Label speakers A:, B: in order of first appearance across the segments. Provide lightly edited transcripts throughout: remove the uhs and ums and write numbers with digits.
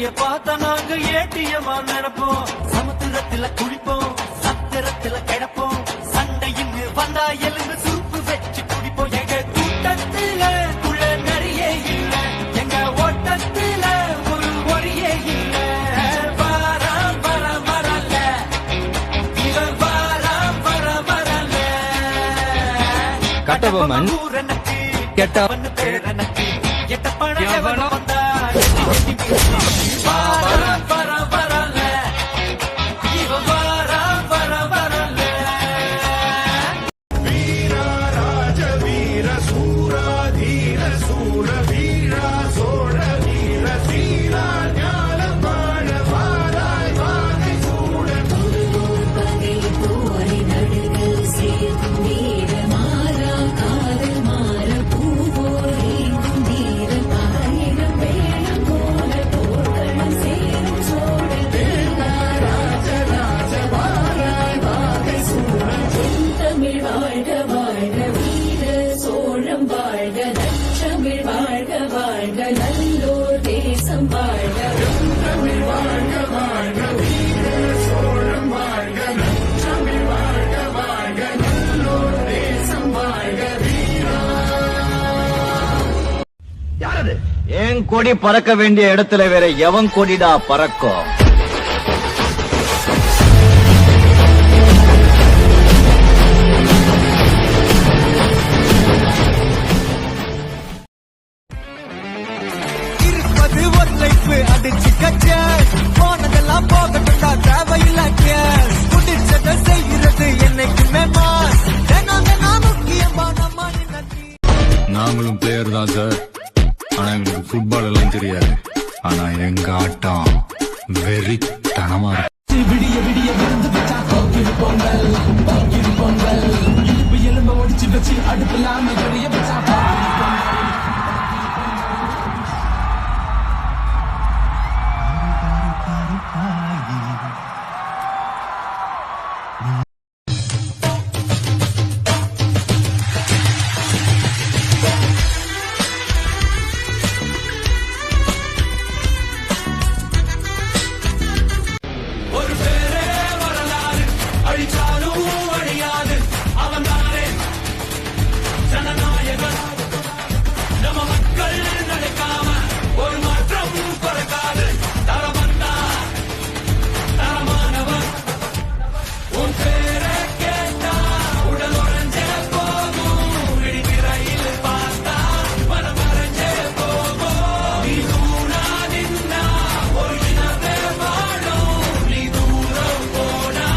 A: அடிய பார்த்த நாங்க ஏட்டியமா நினைப்போம். சமுத்திரத்துல குளிப்போம், சத்திரத்துல கிடப்போம், சண்டையின் வந்தா எலும்பு சூப்பு வச்சு குடிப்போம். எங்க கூட்டத்துல குள்ள நிறைய இல்ல, எங்க ஓட்டத்துல ஒரு ஒரியே இல்ல. வாரம் வர வரல, இவர் வாரம் வர வரல.
B: கட்டபொம்மன்
A: கெட்டவன் பேர் எனக்கு எட்ட பணம் வந்தா வாரம் வர வரல, இவன் வாரம் வர வரல.
C: வீரா ராஜ வீர சூரா தீர சூர வீரா சோழ வீர சீரா ஞானம் வாழ வாராய் வாகை சூட
D: பகை போரை நடுகள் சேர்க்கும் வீர மாறா காதல் மாற பூவோரேங்கும் வீர ஆயிரம் வேளம் போல போர்க்களம் சேரும் சோழ ராஜ ராஜ வாராய் வாகை சூழ தமிழ் வாழ்க வாழ்க வீர சோழம் வாழ்க நற்றமிழ் வாழ்க வாழ்க நல்லோர் தேசம் வாழ்க
C: தமிழ் வாழ்க வாழ்க வீர சோழம் வாழ்க நற்றமிழ் வாழ்க வாழ்க நல்லோர் தேசம் வாழ்க வீரா.
B: யாரது? என் கொடி பறக்க வேண்டிய இடத்துல வேற எவன் கொடிடா பறக்கும்?
A: இருப்பது ஒரு லைஃப் அடிச்சு கச்ச போனதெல்லாம் போகட்டும்டா தேவையில்ல கேஸ். குடிச்சதை செய்யறது என்னைக்குமே மாஸ். தினம் முக்கியமா நம்ம நன்றி.
E: நாங்களும் பிளேயர் தான் சார், ஆனா எங்களுக்கு ஃபுட்பால் எல்லாம் தெரியாது. ஆனா எங்க ஆட்டம் வெறித்தனமா இருக்கும்.
A: விடிய விடிய விருந்து வச்சா போக்கிரு பொங்கல், போக்கிரு பொங்கல். இழுப்பு எலும்ப ஒடிச்சு வச்சு அடுப்பில்லாம எரிய வச்சா போக்கிரு பொங்கல். ஒரு பேரே வரலாறு, அழிச்சாலும் அழியாது அவன் தானே ஜனநாயகன். நம்ம மக்கள் நினைக்காம ஒரு மாற்றம் பிறக்காது. தரமந்தா தரமானவன். உன் பேரை கேட்டா உடல் உறைஞ்சே போகும், விழித்திரையில் பார்த்தா மனம் மறைஞ்சே போகும். நீ தூணா நின்னா ஒரு இனமே வாழும், நீ தூரம் போனா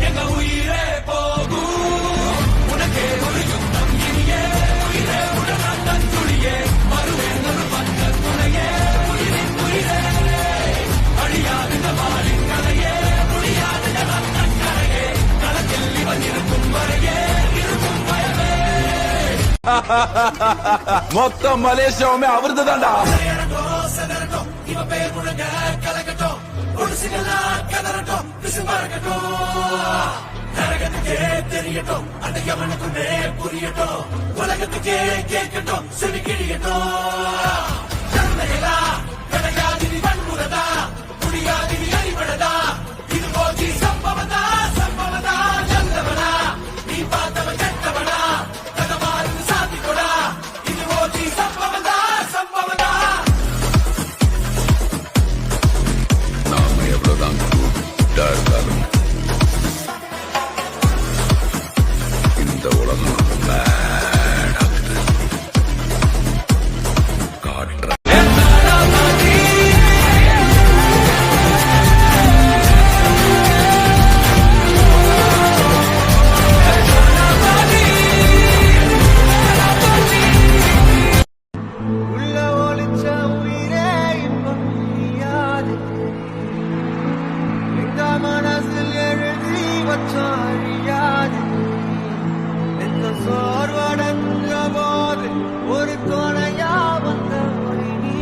A: எங்க உயிரே போகும். உனக்கே ஒரு யுத்தம் இனியே, உயிரே உடனான் தந்துளியே, மறுவேன் ஒரு பந்த துணையே, உயிரின் உயிரே அழியாது இந்த வாழின் கலையே, முடியாது ரத்தன் கரையே, களத்தில் இவன் இருக்கும் வரையே இருக்கும் பயமே.
F: மொத்த மலேசியாவுமே அவருது தான்டா.
A: செதறட்டும் இவன் பேர் முழுங்க கலக்கட்டும், ஒடுசுகளா கதறட்டும் பிசுமறக்கட்டும். நரகத்துக்கே தெரியட்டும் அந்த யமனுக்குள்ளே புரியட்டும், உலகத்துக்கே கேட்கட்டும் செவி கிழியட்டும். தன்மைகளா கிடையாது நீ வன்முறதா, முடியாது நீ அடிபடதா. இது போச்சு சம்பவதா சம்பவதா நல்லவனா, நீ பார்த்தவன் கெட்டவனா, கதமாறு சாத்திக்கொடா. இது போச்சு சம்பவதா சம்பவதா.
E: நாம எவ்வளவுதான் கூட்டா இருந்தாலும் இந்த உலகம் bad ஆகுது. காட்டுற
A: உள்ள ஒளிச்ச உயிரே இப்ப முடியாது, எங்க மனசில் எழுதி வச்ச அழியாது. எந்த சோர்வடைஞ்ச போது ஒரு துணையா வந்த மொழி நீ.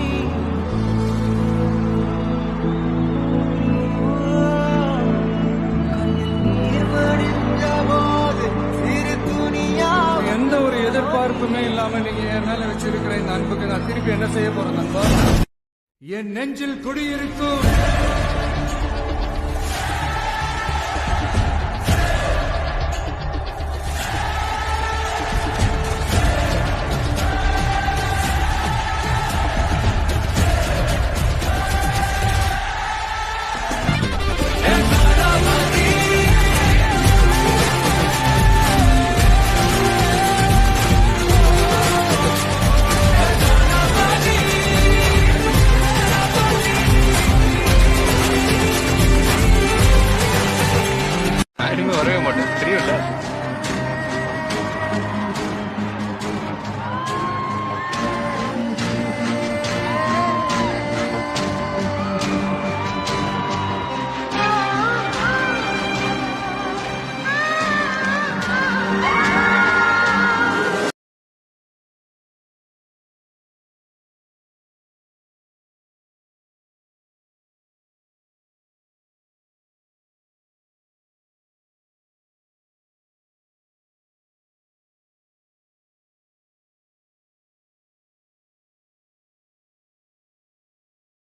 A: கண்ணில் நீர் வடிஞ்ச போது சிறு துணியா.
G: எந்த ஒரு எதிர்பார்ப்புமே இல்லாம நீங்க என் மேல வச்சிருக்கிற இந்த அன்புக்கு நான் திருப்பி என்ன செய்ய போறேன் நண்பா?
C: என் நெஞ்சில் குடியிருக்கும்